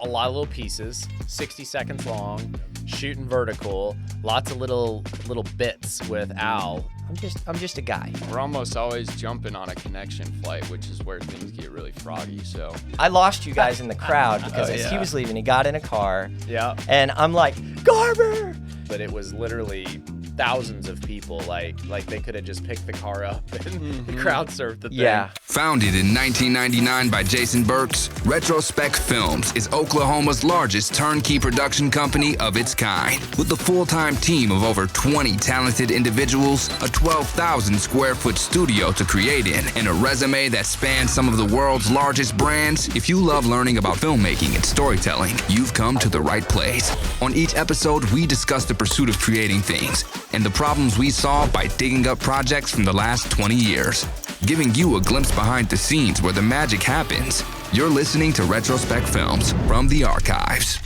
a lot of little pieces, 60 seconds long, shooting vertical, lots of little bits with Al. I'm just a guy. We're almost always jumping on a connection flight, which is where things get really froggy. So I lost you guys in the crowd because as he was leaving, he got in a car. Yeah. And I'm like, Garber! But it was literally thousands of people. Like they could have just picked the car up and the crowd surfed the thing. Yeah. Founded in 1999 by Jason Burks, Retrospec Films is Oklahoma's largest turnkey production company of its kind. With a full-time team of over 20 talented individuals, a 12,000 square foot studio to create in, and a resume that spans some of the world's largest brands, if you love learning about filmmaking and storytelling, you've come to the right place. On each episode, we discuss the pursuit of creating things and the problems we solve by digging up projects from the last 20 years, giving you a glimpse behind the scenes where the magic happens. You're listening to Retrospec Films from the archives.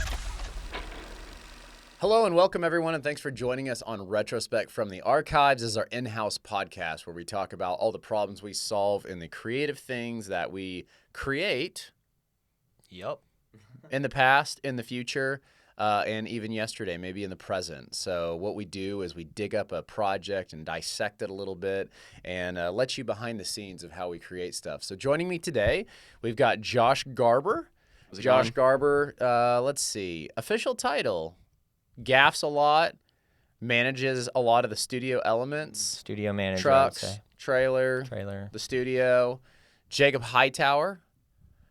Hello and welcome everyone, and thanks for joining us on Retrospec from the Archives. This is our in-house podcast where we talk about all the problems we solve in the creative things that we create. Yep. In the past, in the future, and even yesterday, maybe in the present. So what we do is we dig up a project and dissect it a little bit and let you behind the scenes of how we create stuff. So joining me today, we've got Josh Garber. Josh Garber, let's see, official title, gaffs a lot, manages a lot of the studio elements. Studio manager, trucks, I would say. trailer, the studio. Jacob Hightower,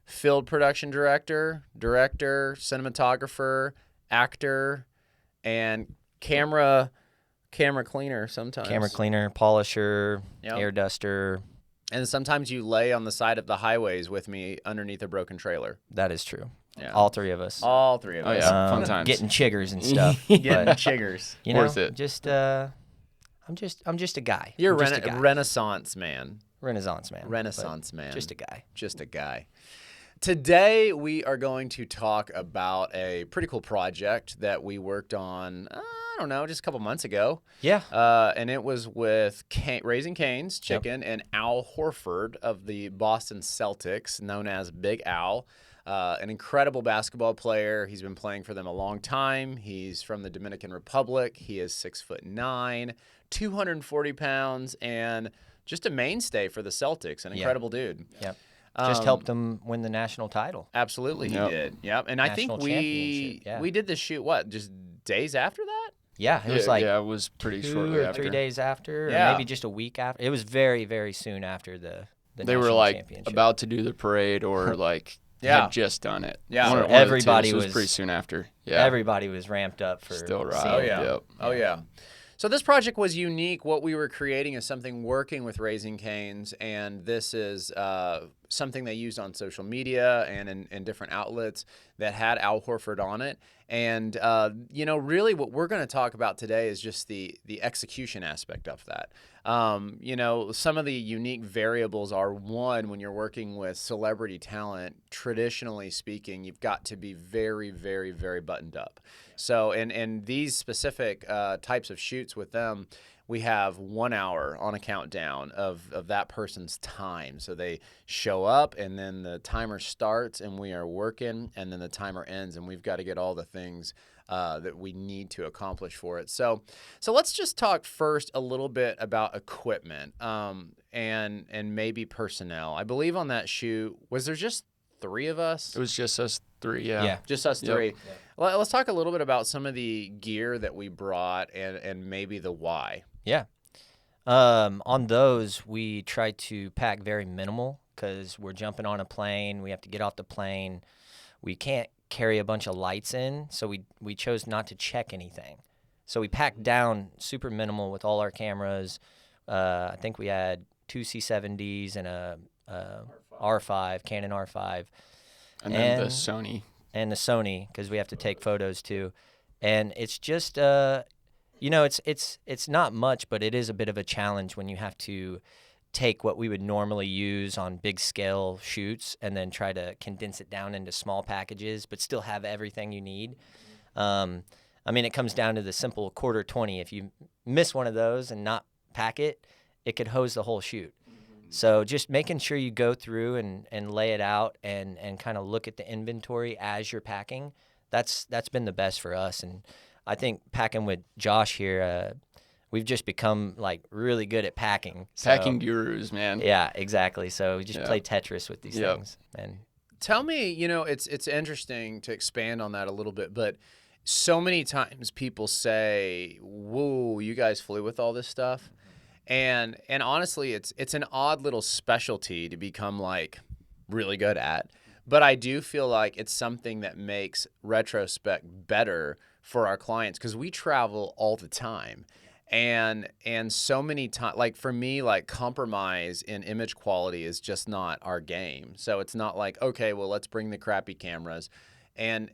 field production director, cinematographer, actor, and camera cleaner sometimes. Camera cleaner, polisher, Yep. air duster. And sometimes you lay on the side of the highways with me underneath a broken trailer. That is true. Yeah. All three of us. All three of Oh, us. yeah. Fun times. Getting chiggers and stuff. Getting But, chiggers. you know, Worth it. just I'm just a guy. You're I'm just a guy. Renaissance man. Renaissance man. Renaissance man. Just a guy. Just a guy. Today, we are going to talk about a pretty cool project that we worked on, I don't know, just a couple months ago. Yeah. And it was with Raising Cane's Chicken and Al Horford of the Boston Celtics, known as Big Al. An incredible basketball player. He's been playing for them a long time. He's from the Dominican Republic. He is 6'9", 240 pounds, and just a mainstay for the Celtics. An incredible dude. Yep. Just helped them win the national title. Absolutely, he Yep. did. Yep. And I think National we championship, yeah. did this shoot, what, just days after that? Yeah, it was like it was pretty 2 shortly or after. 3 days after, Yeah. or maybe just a week after. It was very, very soon after the They were national like championship. about to do the parade or like Yeah. had just done it. Yeah. One So or- one of the everybody two. This was- pretty soon after. Yeah. Everybody was ramped up for Still right. seeing Oh, it. yeah. Yep. Oh, yeah. So this project was unique. What we were creating is something working with Raising Cane's, and this is something they used on social media and in different outlets that had Al Horford on it. And, really what we're going to talk about today is just the execution aspect of that. Some of the unique variables are, one, when you're working with celebrity talent, traditionally speaking, you've got to be very, very, very buttoned up. So in these specific types of shoots with them, we have 1 hour on a countdown of that person's time. So they show up and then the timer starts and we are working and then the timer ends and we've got to get all the things that we need to accomplish for it. So let's just talk first a little bit about equipment and maybe personnel. I believe on that shoot, was there just 3 of us? It was just us 3. Yeah. Yeah. Just us Yep. 3. Let's talk a little bit about some of the gear that we brought and maybe the why. Yeah. On those, we try to pack very minimal because we're jumping on a plane. We have to get off the plane. We can't carry a bunch of lights in, so we chose not to check anything. So we packed down super minimal with all our cameras. I think we had 2 C70s and a R5, Canon R5. And then the Sony. And the Sony, because we have to take photos too. And it's just, it's not much, but it is a bit of a challenge when you have to take what we would normally use on big scale shoots and then try to condense it down into small packages, but still have everything you need. It comes down to the simple quarter 20. If you miss one of those and not pack it, it could hose the whole shoot. So just making sure you go through and lay it out and kind of look at the inventory as you're packing. That's been the best for us. And I think packing with Josh here, we've just become like really good at packing. Packing gurus, man. Yeah, exactly. So we just play Tetris with these things. And tell me, it's interesting to expand on that a little bit, but so many times people say, "Whoa, you guys flew with all this stuff," and honestly, it's an odd little specialty to become like really good at. But I do feel like it's something that makes Retrospec better for our clients because we travel all the time. And so many times, like for me, like compromise in image quality is just not our game. So it's not like, okay, well, let's bring the crappy cameras. And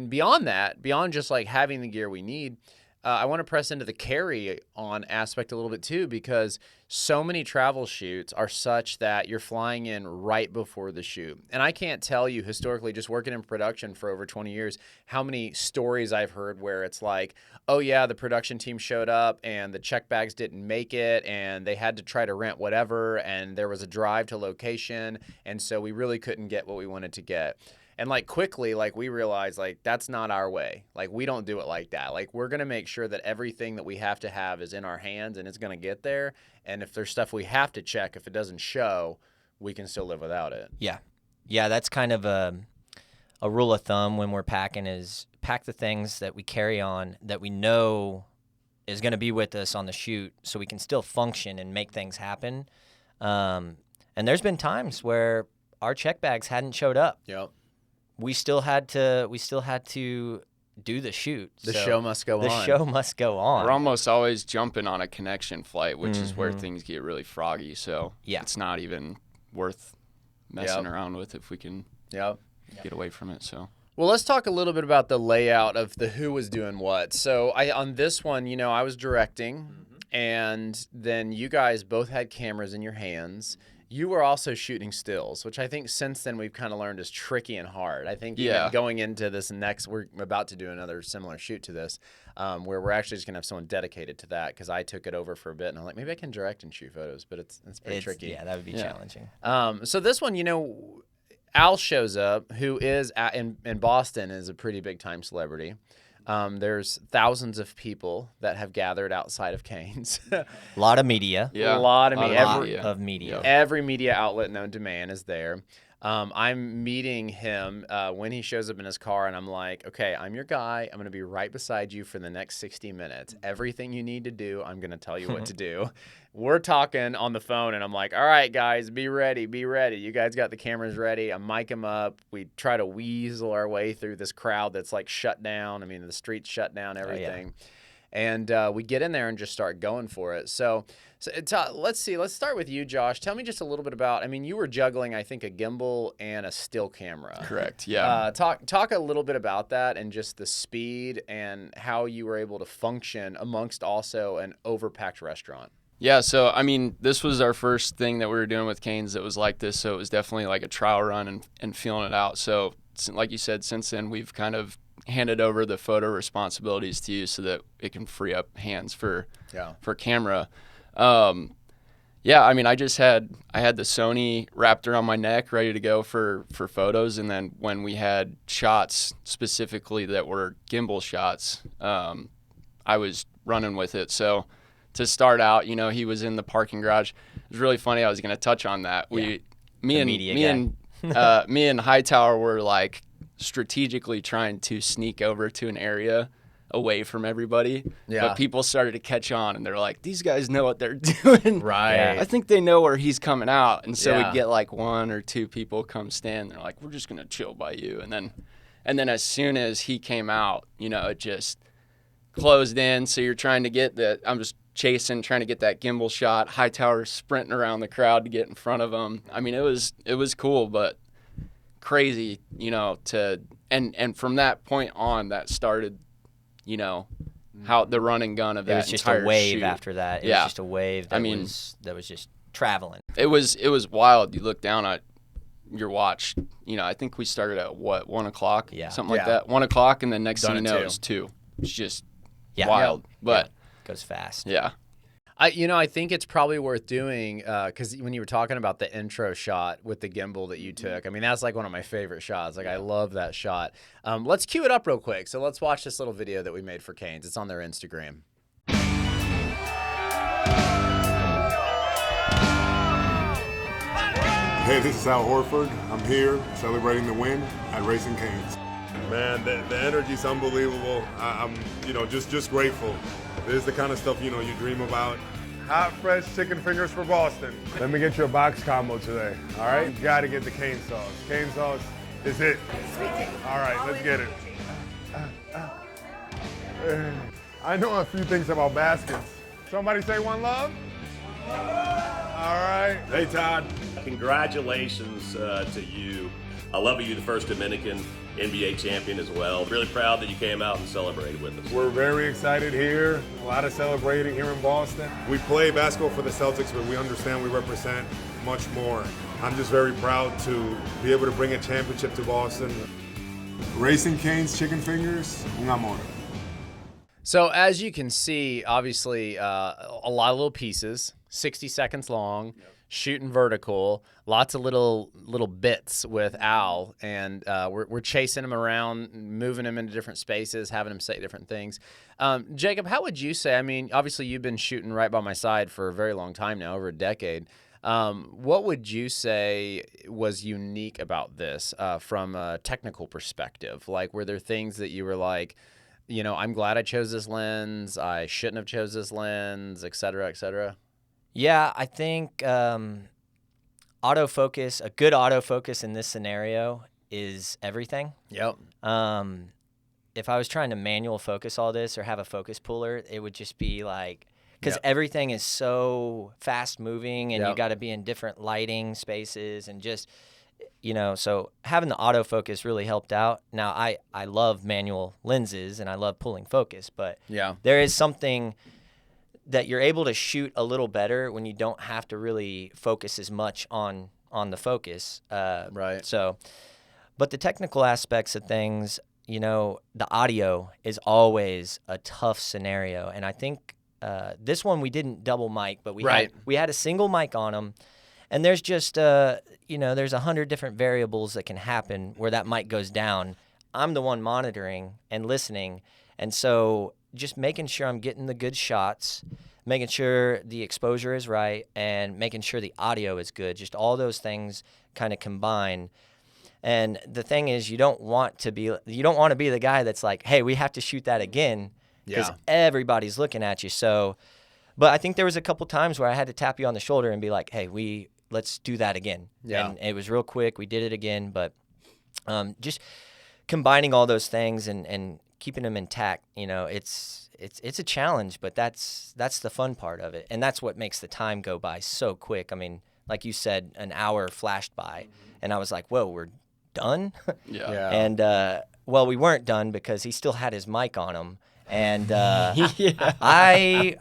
beyond that, beyond just like having the gear we need, I want to press into the carry on aspect a little bit too, because so many travel shoots are such that you're flying in right before the shoot. And I can't tell you historically, just working in production for over 20 years, how many stories I've heard where it's like, oh yeah, the production team showed up and the check bags didn't make it and they had to try to rent whatever and there was a drive to location and so we really couldn't get what we wanted to get. And like quickly, like we realized like that's not our way. Like we don't do it like that. Like we're going to make sure that everything that we have to have is in our hands and it's going to get there. And if there's stuff we have to check, if it doesn't show, we can still live without it. yeah, that's kind of a rule of thumb when we're packing is pack the things that we carry on that we know is going to be with us on the shoot so we can still function and make things happen. And there's been times where our check bags hadn't showed up. Yep. We still had to do the shoot. The show must go on. The show must go on. We're almost always jumping on a connection flight, which is where things get really froggy. So it's not even worth messing around with if we can get away from it. So. Well, let's talk a little bit about the layout of the who was doing what. So on this one, I was directing, and then you guys both had cameras in your hands. You were also shooting stills, which I think since then we've kind of learned is tricky and hard. I think even going into this next, we're about to do another similar shoot to this, where we're actually just going to have someone dedicated to that because I took it over for a bit, and I'm like, maybe I can direct and shoot photos, but it's pretty tricky. Yeah, that would be challenging. So this one, Al shows up, who is in Boston, is a pretty big time celebrity. There's thousands of people that have gathered outside of Canes. A lot of media. Yeah. A lot of media. Every media outlet known to man is there. I'm meeting him when he shows up in his car, and I'm like, okay, I'm your guy. I'm going to be right beside you for the next 60 minutes. Everything you need to do, I'm going to tell you what to do. We're talking on the phone, and I'm like, all right, guys, be ready. You guys got the cameras ready. I mic them up. We try to weasel our way through this crowd that's like shut down. I mean, the streets shut down, everything. And we get in there and just start going for it. So let's see. Let's start with you, Josh. Tell me just a little bit about, you were juggling, I think, a gimbal and a still camera. Correct, yeah. Talk a little bit about that and just the speed and how you were able to function amongst also an overpacked restaurant. Yeah, so, this was our first thing that we were doing with Canes that was like this, so it was definitely like a trial run and feeling it out. So, like you said, since then, we've kind of handed over the photo responsibilities to you so that it can free up hands for camera. I had the Sony wrapped around my neck ready to go for photos, and then when we had shots specifically that were gimbal shots, I was running with it. So to start out, he was in the parking garage. It was really funny. I was going to touch on that. Me and Hightower were like strategically trying to sneak over to an area away from everybody. Yeah. But people started to catch on, and they're like, these guys know what they're doing. Right. Yeah. I think they know where he's coming out. And so we'd get like one or two people come stand. They're like, we're just going to chill by you. And then as soon as he came out, it just closed in. So you're trying to get I'm just trying to get that gimbal shot. Hightower sprinting around the crowd to get in front of him. It was cool, but crazy, and from that point on, that started, how the run and gun of that entire shoot. It was just a wave shoot. After that. It was just a wave that was just traveling. It was wild. You look down at your watch, I think we started at 1 o'clock? Yeah. Something like that. 1 o'clock, and then next thing you know, it's 2. It's just wild. But goes fast. Yeah. I think it's probably worth doing because when you were talking about the intro shot with the gimbal that you took, I mean, that's like one of my favorite shots. Like, I love that shot. Let's cue it up real quick. So let's watch this little video that we made for Canes. It's on their Instagram. Hey, this is Al Horford. I'm here celebrating the win at Racing Canes. Man, the energy's unbelievable. I'm just grateful. This is the kind of stuff, you dream about. Hot, fresh chicken fingers for Boston. Let me get you a box combo today, all right? You gotta get the cane sauce. Cane sauce is it. All right, let's get it. I know a few things about baskets. Somebody say one love? All right. Hey, Todd. Congratulations to you. I love you, the first Dominican NBA champion as well. Really proud that you came out and celebrated with us. We're very excited here. A lot of celebrating here in Boston. We play basketball for the Celtics, but we understand we represent much more. I'm just very proud to be able to bring a championship to Boston. Racing Canes chicken fingers, un amor. So as you can see, obviously, a lot of little pieces, 60 seconds long, shooting vertical, lots of little bits with Al, and we're chasing him around, moving him into different spaces, having him say different things. Jacob, how would you say, I mean, obviously you've been shooting right by my side for a very long time now, over a decade. What would you say was unique about this from a technical perspective? Like, were there things that you were like, I'm glad I chose this lens, I shouldn't have chose this lens, et cetera, et cetera? Yeah, I think autofocus, a good autofocus in this scenario is everything. Yep. If I was trying to manual focus all this or have a focus puller, it would just be like, because everything is so fast moving and you got to be in different lighting spaces and just, so having the autofocus really helped out. Now, I love manual lenses and I love pulling focus, but there is something that you're able to shoot a little better when you don't have to really focus as much on the focus. Right. So, but the technical aspects of things, the audio is always a tough scenario. And I think this one we didn't double mic, but we had a single mic on them. And there's just, there's 100 different variables that can happen where that mic goes down. I'm the one monitoring and listening. And so just making sure I'm getting the good shots, making sure the exposure is right, and making sure the audio is good. Just all those things kind of combine. And the thing is, you don't want to be the guy that's like, hey, we have to shoot that again, because everybody's looking at you. So, but I think there was a couple times where I had to tap you on the shoulder and be like, hey, let's do that again. Yeah. And it was real quick. We did it again, but just combining all those things and keeping them intact, it's a challenge, but that's the fun part of it, and that's what makes the time go by so quick. I mean, like you said, an hour flashed by, and I was like, "Whoa, we're done." Yeah. And well, we weren't done because he still had his mic on him, and I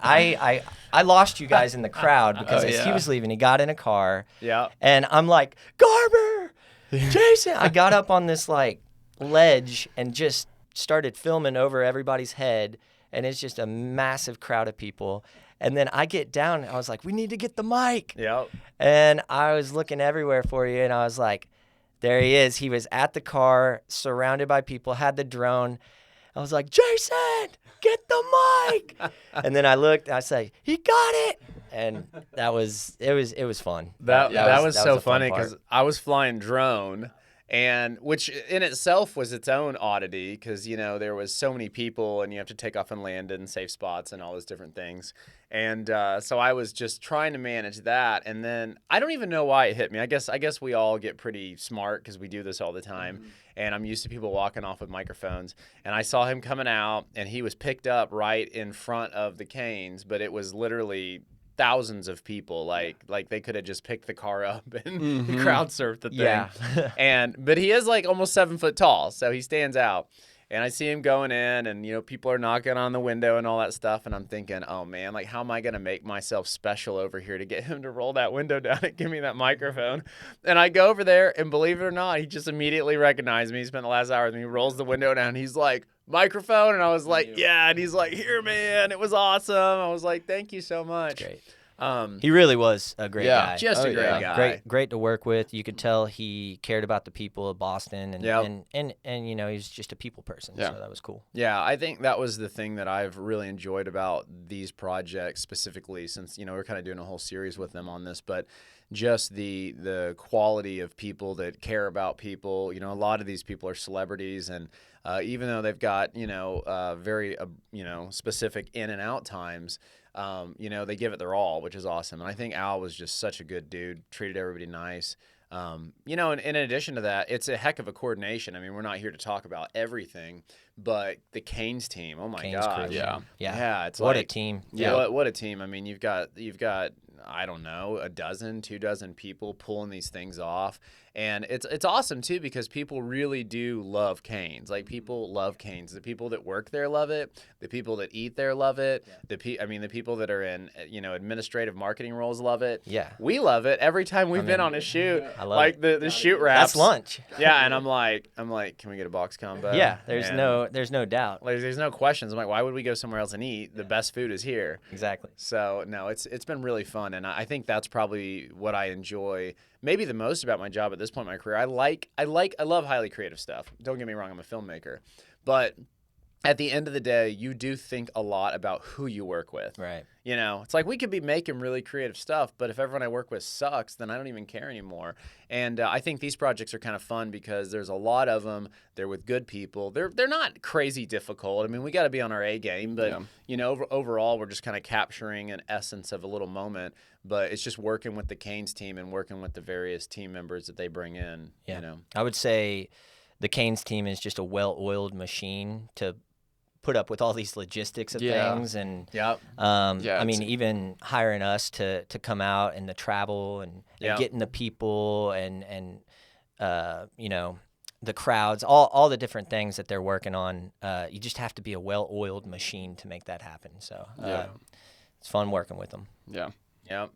lost you guys in the crowd because as he was leaving, he got in a car. Yeah. And I'm like, Garber, Jason. I got up on this like ledge and just started filming over everybody's head, and it's just a massive crowd of people. And then I get down, and I was like, we need to get the mic. Yep. And I was looking everywhere for you, and I was like, there he is. He was at the car, surrounded by people, had the drone. I was like, Jason, get the mic. And then I looked, and I said, he got it. And it was fun. That was so funny because I was flying drone, and which in itself was its own oddity because, there was so many people and you have to take off and land in safe spots and all those different things. And so I was just trying to manage that. And then I don't even know why it hit me. I guess we all get pretty smart because we do this all the time. Mm-hmm. And I'm used to people walking off with microphones. And I saw him coming out, and he was picked up right in front of the Canes, but it was literally thousands of people. Like they could have just picked the car up and crowd surfed the thing. Yeah. But he is like almost 7 foot tall, so he stands out. And I see him going in, and, you know, people are knocking on the window and all that stuff. And I'm thinking, oh, man, like, how am I going to make myself special over here to get him to roll that window down and give me that microphone? And I go over there, and believe it or not, he just immediately recognized me. He spent the last hour with me. He rolls the window down. He's like, microphone? And I was like, yeah. And he's like, here, man. It was awesome. I was like, thank you so much. Great. He really was a great guy. Just a great guy. Great to work with. You could tell he cared about the people of Boston, and you know, he's just a people person. So that was cool. Yeah, I think that was the thing that I've really enjoyed about these projects specifically, since, you know, we're kind of doing a whole series with them on this, but just the quality of people that care about people. You know, a lot of these people are celebrities, and even though they've got, you know, very you know, specific in and out times, you know, they give it their all, which is awesome. And I think Al was just such a good dude, treated everybody nice. You know, and in addition to that, it's a heck of a coordination. I mean, we're not here to talk about everything, but the Canes team, oh my gosh. Yeah. It's what like, a team. Yeah. What a team. I mean, you've got, I don't know, 2 dozen people pulling these things off. And it's awesome, too, because people really do love Canes. Like, people love Canes. The people that work there love it. The people that eat there love it. The people that are in, you know, administrative marketing roles love it. Yeah. We love it. Every time we've been on a shoot, I love like the shoot wraps. That's lunch. Yeah, and I'm like, can we get a box combo? Yeah, there's no doubt. Like, there's no questions. I'm like, why would we go somewhere else and eat? The best food is here. Exactly. So, no, it's been really fun, and I think that's probably what I enjoy maybe the most about my job at this point in my career. I love highly creative stuff. Don't get me wrong, I'm a filmmaker. But at the end of the day, you do think a lot about who you work with. Right. You know, it's like we could be making really creative stuff, but if everyone I work with sucks, then I don't even care anymore. And I think these projects are kind of fun because there's a lot of them. They're with good people. They're not crazy difficult. I mean, we got to be on our A game, but you know, overall, we're just kind of capturing an essence of a little moment. But it's just working with the Canes team and working with the various team members that they bring in. Yeah. You know, I would say the Canes team is just a well-oiled machine to put up with all these logistics of things, and I mean, even hiring us to come out and the travel and getting the people and you know, the crowds, all the different things that they're working on. You just have to be a well-oiled machine to make that happen. So it's fun working with them. Yeah.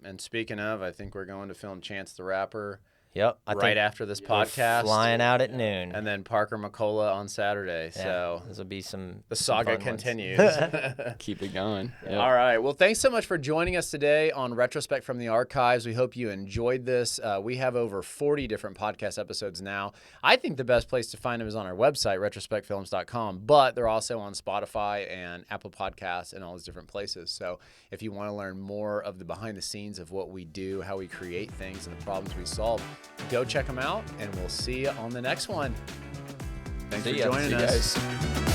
And speaking of, I think we're going to film Chance the Rapper. Yep. Right after this podcast. Flying out at noon. And then Parker McCullough on Saturday. Yeah, so this will be the saga continues. Keep it going. Yep. All right. Well, thanks so much for joining us today on Retrospec from the Archives. We hope you enjoyed this. We have over 40 different podcast episodes now. I think the best place to find them is on our website, retrospecfilms.com, but they're also on Spotify and Apple Podcasts and all those different places. So if you want to learn more of the behind the scenes of what we do, how we create things, and the problems we solve, go check them out, and we'll see you on the next one. Thanks for joining us. See you guys.